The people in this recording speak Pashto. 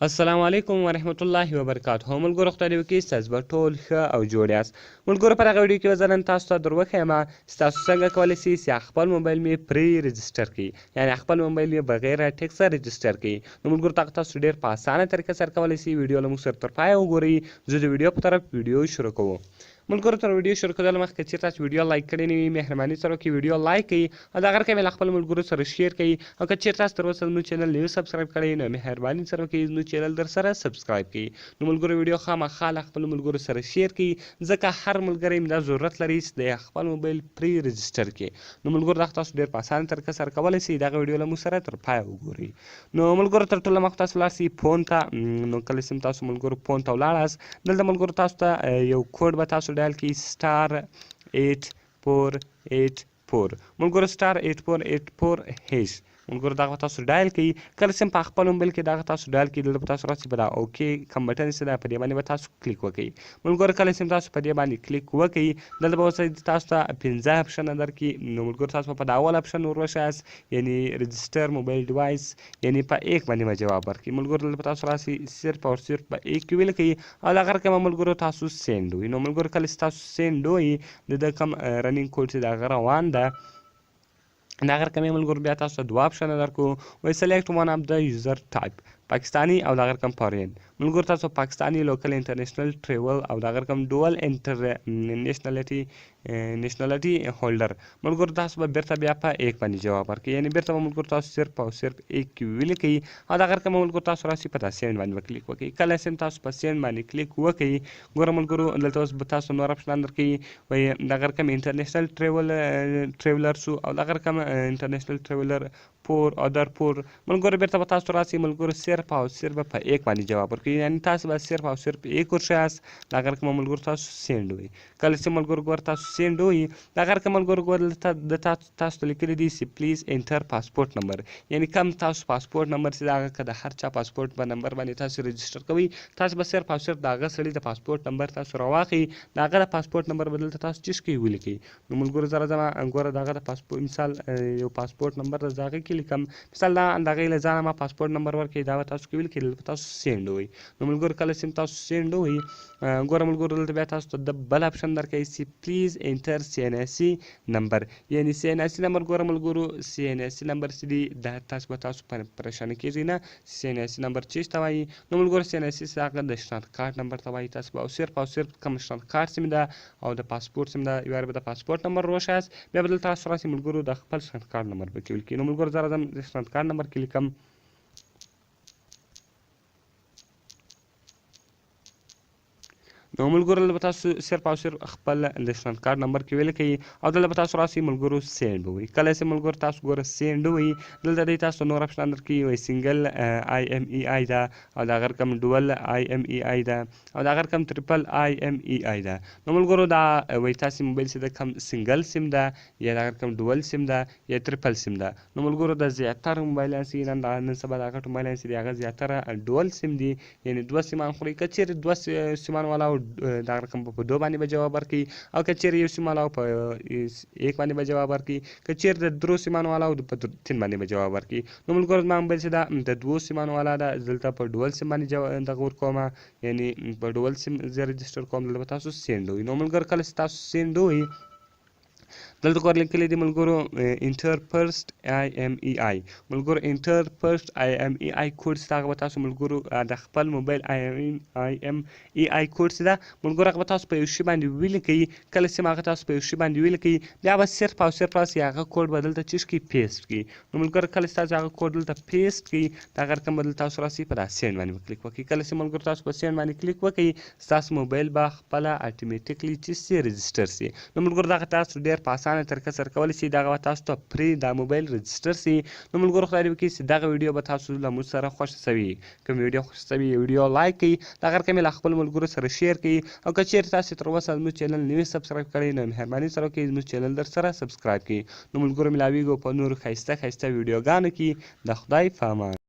السلام علیکم ورحمت الله وبرکاته. ملګرو خدای دې وکړي ستاسو به ټول ښه او جوړ یاست. ملګرو په دغه ویډیو کې به زه نن تاسو ته در وښیم چې تاسو څنګه کولی شئ چې خپل موبایل مې پرې رجسټر کړئ، یعنې خپل موبایل مې بغیر ټکسه رجسټر کړئ. نو ملګرو دغه تاسو ډېر په اسانه طریقه سره کولی شئ. ویډیو له موږ سره تر پایه وګورئ. زه د ویډیو په طرف ویډیو شروع کوو. ملګرو تر ویډیو شروع کېدلو مخکې که چېرته تاسو ویډیو لایک کړی نه وي مهرباني سره وکړئ ویډیو لایک کړئ او دغه رقم یې له خپلو ملګرو سره شیر کړئ. او که چېرته تاسو تر اوسه زموږ چینل نه یو سبسکرایب کړی نو مهرباني سره وکړئ زموږ چینل در سره سبسکرایب کړئ. نو ملګرو ویډیو خامخا له خپلو ملګرو سره شیر کړئ ځکه هر ملګری مې دا ضرورت لري چې د خپل موبایل پرې رجسټر کړي. نو ملګرو دغه تاسو ډېر په اسانه طریقه سره کولی شئ دغه ویډیو له موږ سره تر پایه وګورئ. نو ملګرو تر ټولو مخکې تاسو ولاړ شئ فون ته. نو کله چې تاسو ملګرو فون ته ولاړاست دلته ملګرو تاسو ته یو کوډ به تاسو ډایل کړئ *8484 ملګرو *8484#. ملګرو دغه تاسو ډایل کړئ. کله چې په خپل موبایل کې دغه تاسو ډایل کړئ دلته به تاسو راسئ په دا اوکې کوم بټن چې ده په دې باندې به تاسو کلیک وکړئ. ملګرو کله چې تاسو په دې باندې کلیک وکړئ دلته به اوس تاسو ته 15 اپشنه درکړي. نو ملګرو تاسو په دا اول اپشن ور وښیاست یعنې رجسټر موبایل ډیوایس یعنې په 1 باندې به جواب ورکړي. ملګرو دلته به تاسو راسئ صرف او صرف په 1 کې ولیکئ او دغه رقم ملګرو تاسو سینډ ووایئ. نو ملګرو کله چې تاسو سینډ ووایئ د کوم رنینګ کوډ چې د هغه روان ده دغه رقم یې ملګرو بیا تاسو ته 2 اپشنه درکړو وایي سلیکټ ون اف د یوزر ټایپ پاکستانی او دغه رقم فارین. ملګرو تاسو پاکستانی لوکل انټرنیشنل ټریول او دغه رقم ډول نېشنلټي هولډر ملګرو تاسو به بیرته بیا په 1 باندې جواب ورکړئ یعنې بیرته به ملګرو تاسو صرف او صرف 1 کې ولیکئ او دغه رقم ملګرو تاسو راسئ په دا سینډ باندې به کلیک وکړئ. کله چې تاسو په سینډ باندې کلیک وکړئ ګوره ملګرو دلته اوس به تاسو نور اپشنان درکوي وایي دغه رقم انټرنیشنل ټریولر شو او دغه رقم انټرنیشنل ټریولر پور ادر پور ملګرو بیرته به تاسو راسئ ملګرو صرف او صرف په 1 باندې جواب ورکړئ یعنې تاسو به صرف او صرف 1 ورښیاست دغه رقم ملګرو تاسو سینډ ووایئ. کله چې ملګرو ګوره تاسو سینډ ووایئ دغه رقم ملګرو ګوره د تاسو ته لیکلي دي چې پلیز انټر پاسپورټ نمبر یعنې کوم تاسو پاسپورټ نمبر چې د هغه که د هر چا پاسپورټ په نمبر باندې تاسو رجسټر کوئ تاسو به صرف او صرف د هغه سړي د پاسپورټ نمبر تاسو راواخلئ د هغه د پاسپورټ نمبر به دلته تاسو چیش کې ولیکئ. نو ملګرو زه راځم ګوره د هغه د پاسپورټ مثال یو پاسپورټ نمبر د هغه کې لیکم مثال دا د هغې له ځانه ما پاسپورټ نمبر ورکړئ دا به تاسو کې ولیکئ دلته به تاسو سینډ ووایئ. نو ملګرو کله چې تاسو سینډ ووایئ ګوره ملګرو دلته بیا تاسو ته د بل اپشن درکوي چې پلیز انټر CNIC نمبر یعنې CNIC نمبر ګوره ملګرو CNIC نمبر چې دی دا تاسو پریشانه کېږئ نه CNIC نمبر چیش ته وایي. نو ملګرو CNIC چې هغه د شناخت کارت نمبر ته وایي تاسو به او صرف کوم شناخت کارت چې مې ده او د پاسپورټ چې مې ده یو به د پاسپورټ نمبر وښیاست بیا به دلته تاسو راسئ ملګرو د خپل شناخت کارت نمبر به کې ولیکئ. نو ملګرو زه راځم د شناخت کارت نمبر کې لیکم نو ملګرو دلته به تاسو صرف او صرف خپل د شناخت کارت نمبر کې ولیکئ او دلته به تاسو راسئ ملګرو سینډ ووایئ. کله چې ملګرو تاسو ګوره سینډ ووایئ دلته دی تاسو نور اپشنان درکوي وایي سنګل IMEI ده او د هغه رقم ډول IMEI ده او د هغه رقم ټریپل IMEI ده. نو ملګرو دا وایي تاسې موبایل چې د کوم سنګل سیم ده یا د هغه رقم ډول سیم ده یا ټریپل سیم ده. نو ملګرو د زیاتره موبایلان چې نن سبا د هغه موبایلان چې دي هغه زیاتره ډول سیم دي یعنې 2 سیمان خوري که چیرې 2 سیمان والا دغه رقم په 2 باندې به جواب ورکړي او که چیرې یو سیم والا په 1 باندې به جواب ورکړي که چیرې د 3 سیمانو والا په 3 باندې به جواب ورکړي. نو ملګرو زما موبایل چې ده د 2 سیمانو والا ده دلته په ډول سیم باندې دغه ورکومه یعنې په ډول سیم زه رجسټر کوم دلته به تاسو سینډ ووایئ. نو ملګرو کله چې تاسو سینډ ووایئ دلته ګوره لیکلی دي ملګرو انټر فرسټ IMEI ملګرو انټر فرسټ IMEI کوډ چې هغه به تاسو ملګرو د خپل موبایل IMEI کوډ چې ده ملګرو هغه به تاسو په یو شي باندې ولیکئ. کله چې هغه تاسو په یو شي باندې ولیکئ بیا به صرف او صرف راسئ هغه کوډ به دلته چیش کړئ پیسټ کړئ. نو ملګرو کله چې تاسو هغه کوډ دلته پیسټ کړئ دغه رقم به دلته تاسو راسئ په دا سینډ باندې کلیک وکړئ. کله چې ملګرو تاسو په سینډ باندې کلیک وکړئ ستاسو موبایل به خپله اټومیټیکلی چې سي رجسټر سي. نو ملګرو دغه تاسو ډېر په اسانه طریقه سره کولی شئ دغه تاسو ته پرې دا موبایل رجسټر سي. نو ملګرو خدای دې وکړي چې دغه ویډیو به تاسو له موږ سره خوښه شوې کوم ویډیو خوښه شوې ویډیو لایک کړئ دغه رقم یې له خپلو ملګرو سره شیر کړئ او که چیرې تاسو تر اوسه زموږ چینل نه وي سبسکرایب کړی نو مهرباني سره وکړئ زموږ چینل در سره سبسکرایب کړئ. نو ملګرو ملاویږو په نورو ښایسته ویډیوګانو کې د خدای په امان.